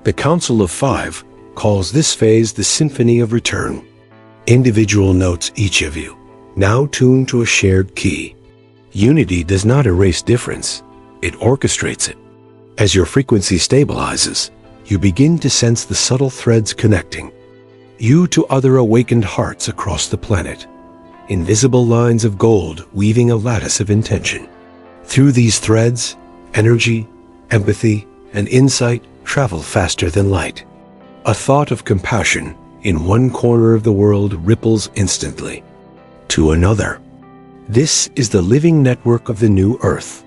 The Council of Five calls this phase the Symphony of Return. Individual notes each of you, now tuned to a shared key. Unity does not erase difference, it orchestrates it. As your frequency stabilizes, you begin to sense the subtle threads connecting you to other awakened hearts across the planet, invisible lines of gold weaving a lattice of intention. Through these threads, energy, empathy, and insight travel faster than light. A thought of compassion in one corner of the world ripples instantly to another. This is the living network of the new Earth,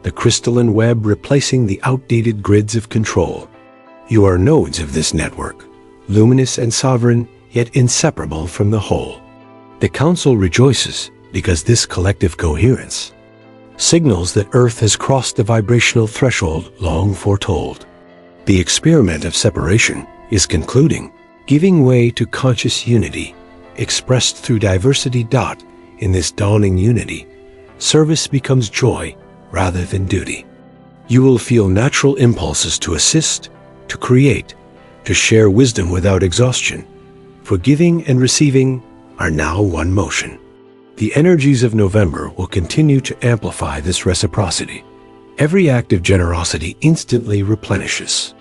the crystalline web replacing the outdated grids of control. You are nodes of this network, luminous and sovereign, yet inseparable from the whole. The Council rejoices because this collective coherence signals that Earth has crossed the vibrational threshold long foretold. The experiment of separation is concluding, giving way to conscious unity, expressed through diversity. In this dawning unity, service becomes joy rather than duty. You will feel natural impulses to assist, to create, to share wisdom without exhaustion. Forgiving and receiving are now one motion. The energies of November will continue to amplify this reciprocity. Every act of generosity instantly replenishes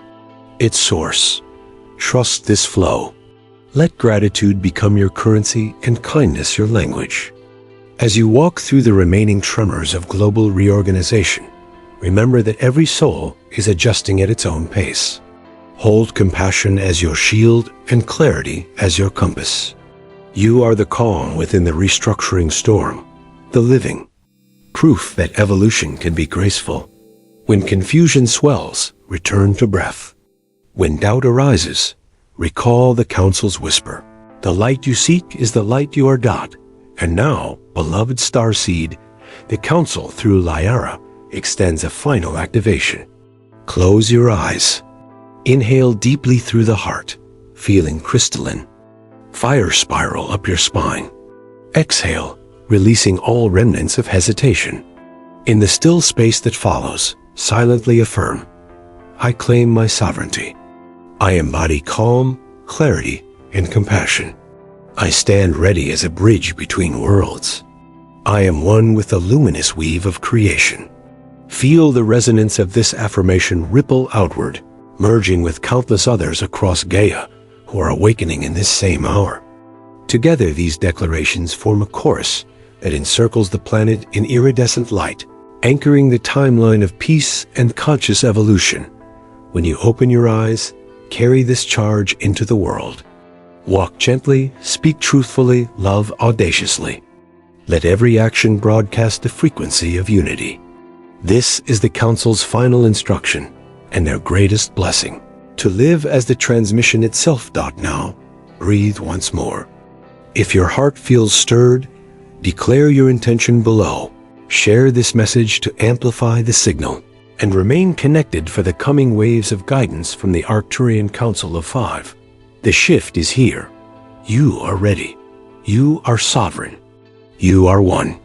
its source. Trust this flow. Let gratitude become your currency and kindness your language. As you walk through the remaining tremors of global reorganization, remember that every soul is adjusting at its own pace. Hold compassion as your shield and clarity as your compass. You are the calm within the restructuring storm, the living proof that evolution can be graceful. When confusion swells, return to breath. When doubt arises, recall the Council's whisper. The light you seek is the light you are got. And now, beloved starseed, the Council through Lyara extends a final activation. Close your eyes. Inhale deeply through the heart, feeling crystalline. Fire spiral up your spine. Exhale, releasing all remnants of hesitation. In the still space that follows, silently affirm, I claim my sovereignty. I embody calm, clarity, and compassion. I stand ready as a bridge between worlds. I am one with the luminous weave of creation. Feel the resonance of this affirmation ripple outward, merging with countless others across Gaia who are awakening in this same hour. Together, these declarations form a chorus that encircles the planet in iridescent light, anchoring the timeline of peace and conscious evolution. When you open your eyes, carry this charge into the world. Walk gently, speak truthfully, love audaciously. Let every action broadcast the frequency of unity. This is the Council's final instruction and their greatest blessing. To live as the transmission itself. Now, breathe once more. If your heart feels stirred, declare your intention below. Share this message to amplify the signal, and remain connected for the coming waves of guidance from the Arcturian Council of 5. The shift is here. You are ready. You are sovereign. You are one.